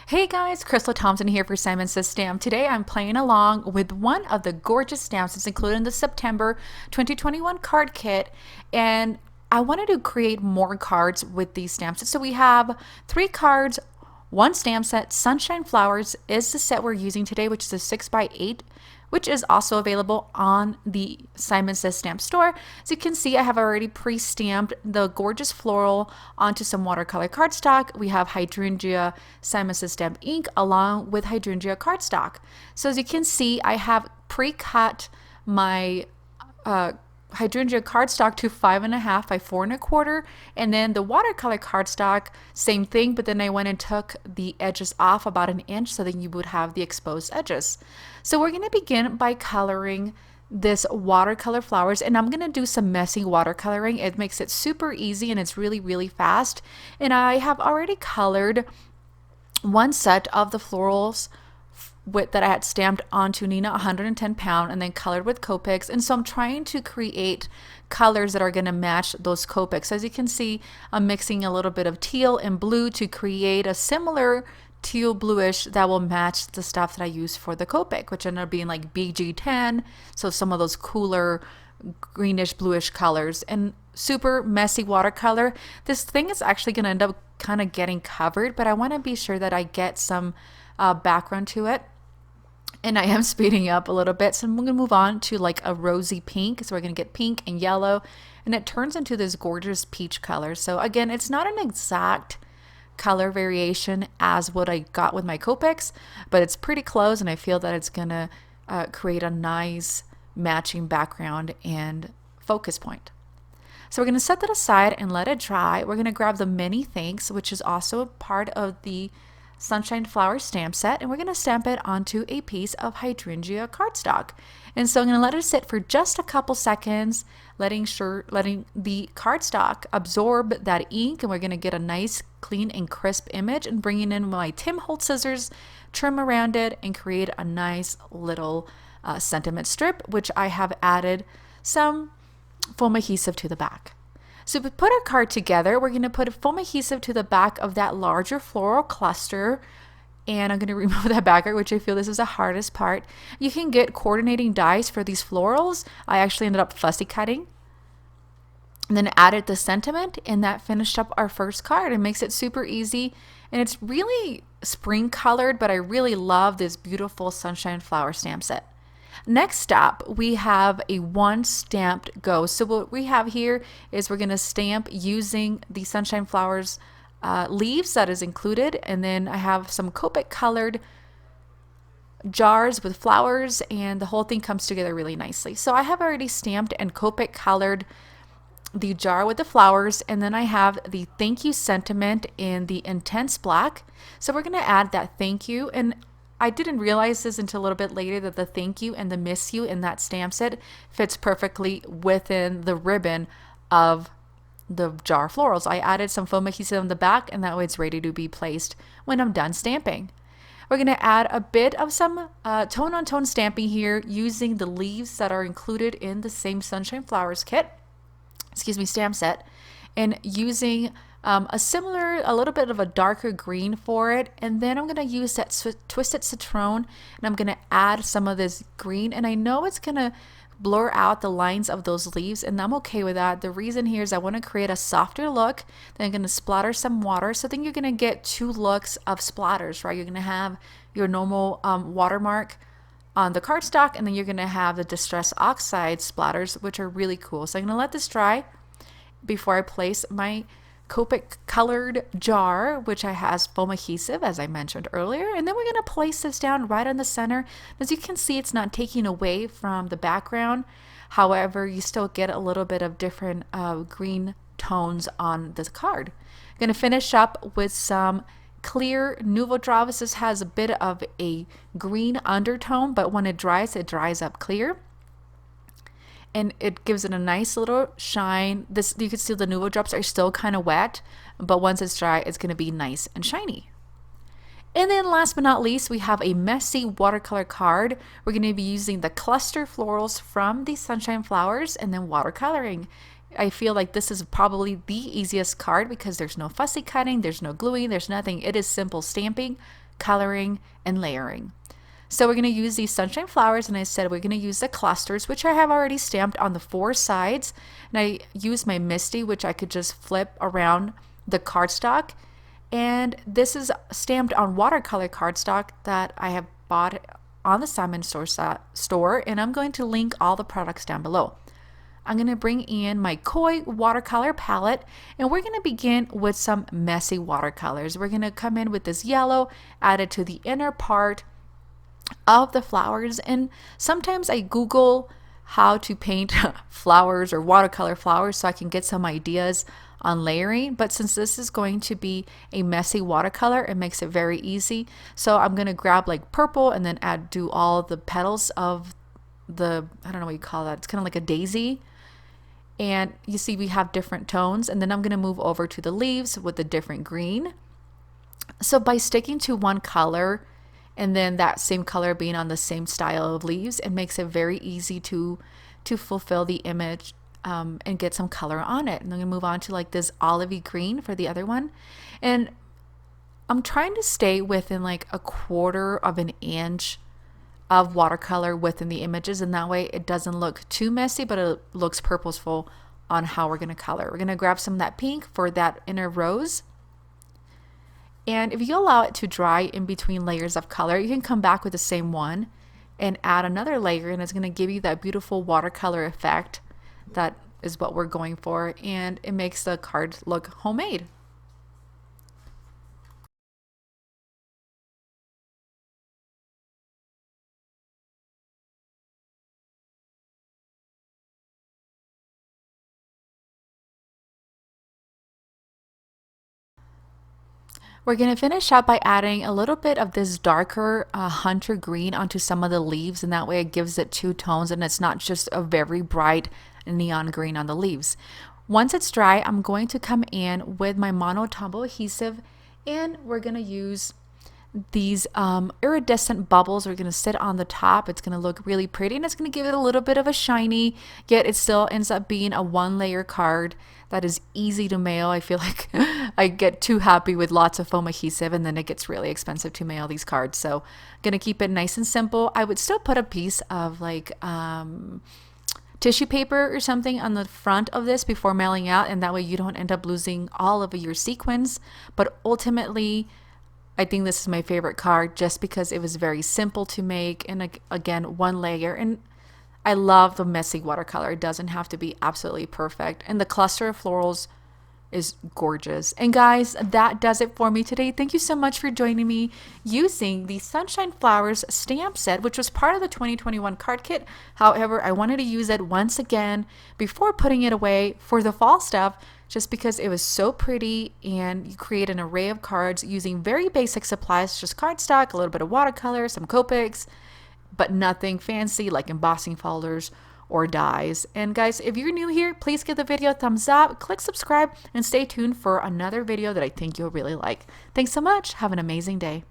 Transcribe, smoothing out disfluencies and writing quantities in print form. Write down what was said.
Hey guys, Crystal Thompson here for Simon Says Stamp. Today I'm playing along with one of the gorgeous stamps that's included in the September 2021 card kit, and I wanted to create more cards with these stamps. So we have 3 cards, 1 stamp set. Sunshine Flowers is the set we're using today, which is a 6x8, which is also available on the Simon Says Stamp store. As you can see, I have already pre-stamped the gorgeous floral onto some watercolor cardstock. We have hydrangea Simon Says Stamp ink along with hydrangea cardstock. So as you can see, I have pre-cut my hydrangea cardstock to 5.5 by 4.25, and then the watercolor cardstock, same thing, but then I went and took the edges off about 1 inch so that you would have the exposed edges. So we're going to begin by coloring this watercolor flowers, and I'm going to do some messy watercoloring. It makes it super easy and it's really fast. And I have already colored 1 set of the florals that I had stamped onto Neenah 110 pound and then colored with Copics. And so I'm trying to create colors that are going to match those Copics. As you can see, I'm mixing a little bit of teal and blue to create a similar teal bluish that will match the stuff that I use for the Copic, which ended up being like BG10. So some of those cooler greenish bluish colors and super messy watercolor. This thing is actually going to end up kind of getting covered, but I want to be sure that I get some background to it. And I am speeding up a little bit, so I'm going to move on to like a rosy pink. So we're going to get pink and yellow, and it turns into this gorgeous peach color. So again, it's not an exact color variation as what I got with my Copics, but it's pretty close, and I feel that it's going to create a nice matching background and focus point. So we're going to set that aside and let it dry. We're going to grab the Many Thanks, which is also part of the Sunshine Flower stamp set, and we're going to stamp it onto a piece of hydrangea cardstock. And so I'm going to let it sit for just a couple seconds, letting the cardstock absorb that ink, and we're going to get a nice clean and crisp image, and bringing in my Tim Holtz scissors, trim around it and create a nice little sentiment strip, which I have added some foam adhesive to the back. So we put our card together, we're going to put a foam adhesive to the back of that larger floral cluster, and I'm going to remove that backer, which I feel this is the hardest part. You can get coordinating dies for these florals. I actually ended up fussy cutting and then added the sentiment, and that finished up our first card. It makes it super easy, and it's really spring colored, but I really love this beautiful Sunshine Flower stamp set. Next up, we have a 1 stamped ghost. So what we have here is we're going to stamp using the Sunshine Flowers leaves that is included, and then I have some Copic colored jars with flowers, and the whole thing comes together really nicely. So I have already stamped and Copic colored the jar with the flowers, and then I have the thank you sentiment in the intense black. So we're going to add that thank you, and I didn't realize this until a little bit later that the thank you and the miss you in that stamp set fits perfectly within the ribbon of the jar florals. I added some foam adhesive on the back, and that way it's ready to be placed when I'm done stamping. We're going to add a bit of some tone on tone stamping here using the leaves that are included in the same Sunshine Flowers kit, stamp set, and using a little bit of a darker green for it. And then I'm going to use that Twisted Citron, and I'm going to add some of this green, and I know it's going to blur out the lines of those leaves, and I'm okay with that. The reason here is I want to create a softer look. Then I'm going to splatter some water, so then you're going to get 2 looks of splatters, right? You're going to have your normal watermark on the cardstock, and then you're going to have the Distress Oxide splatters, which are really cool. So I'm going to let this dry before I place my Copic colored jar, which has foam adhesive, as I mentioned earlier, and then we're going to place this down right on the center. As you can see, it's not taking away from the background. However, you still get a little bit of different green tones on this card. I'm going to finish up with some clear Nouveau Dravis. This has a bit of a green undertone, but when it dries up clear, and it gives it a nice little shine. This, you can see the Nouveau drops are still kind of wet, but once it's dry, it's going to be nice and shiny. And then last but not least, we have a messy watercolor card. We're going to be using the cluster florals from the Sunshine Flowers and then watercoloring. I feel like this is probably the easiest card because there's no fussy cutting, there's no gluing, there's nothing. It is simple stamping, coloring, and layering. So we're going to use these sunshine flowers, and I said we're going to use the clusters, which I have already stamped on the 4 sides. And I use my Misty, which I could just flip around the cardstock. And this is stamped on watercolor cardstock that I have bought on the Simon store, and I'm going to link all the products down below. I'm going to bring in my Koi watercolor palette, and we're going to begin with some messy watercolors. We're going to come in with this yellow, add it to the inner part of the flowers. And sometimes I Google how to paint flowers or watercolor flowers so I can get some ideas on layering, but since this is going to be a messy watercolor, it makes it very easy. So I'm going to grab like purple and then do all the petals of the, I don't know what you call that, it's kind of like a daisy. And you see we have different tones, and then I'm going to move over to the leaves with a different green. So by sticking to one color and then that same color being on the same style of leaves, it makes it very easy to fulfill the image and get some color on it. And I'm going to move on to like this olivey green for the other one. And I'm trying to stay within like a 1/4 of an inch of watercolor within the images, and that way it doesn't look too messy, but it looks purposeful on how we're going to color. We're going to grab some of that pink for that inner rose. And if you allow it to dry in between layers of color, you can come back with the same one and add another layer, and it's going to give you that beautiful watercolor effect. That is what we're going for, and it makes the card look homemade. We're going to finish up by adding a little bit of this darker hunter green onto some of the leaves, and that way it gives it 2 tones and it's not just a very bright neon green on the leaves. Once it's dry, I'm going to come in with my Mono Tombow adhesive, and we're going to use these iridescent bubbles are going to sit on the top. It's going to look really pretty, and it's going to give it a little bit of a shiny, yet it still ends up being a 1-layer card that is easy to mail. I feel like I get too happy with lots of foam adhesive, and then it gets really expensive to mail these cards. So I'm going to keep it nice and simple. I would still put a piece of like tissue paper or something on the front of this before mailing out, and that way you don't end up losing all of your sequins. But ultimately, I think this is my favorite card just because it was very simple to make, and again, 1 layer. And I love the messy watercolor. It doesn't have to be absolutely perfect. And the cluster of florals is gorgeous. And guys, that does it for me today. Thank you so much for joining me using the Sunshine Flowers stamp set, which was part of the 2021 card kit. However, I wanted to use it once again before putting it away for the fall stuff, just because it was so pretty, and you create an array of cards using very basic supplies, just cardstock, a little bit of watercolor, some Copics, but nothing fancy like embossing folders or dies. And guys, if you're new here, please give the video a thumbs up, click subscribe, and stay tuned for another video that I think you'll really like. Thanks so much. Have an amazing day.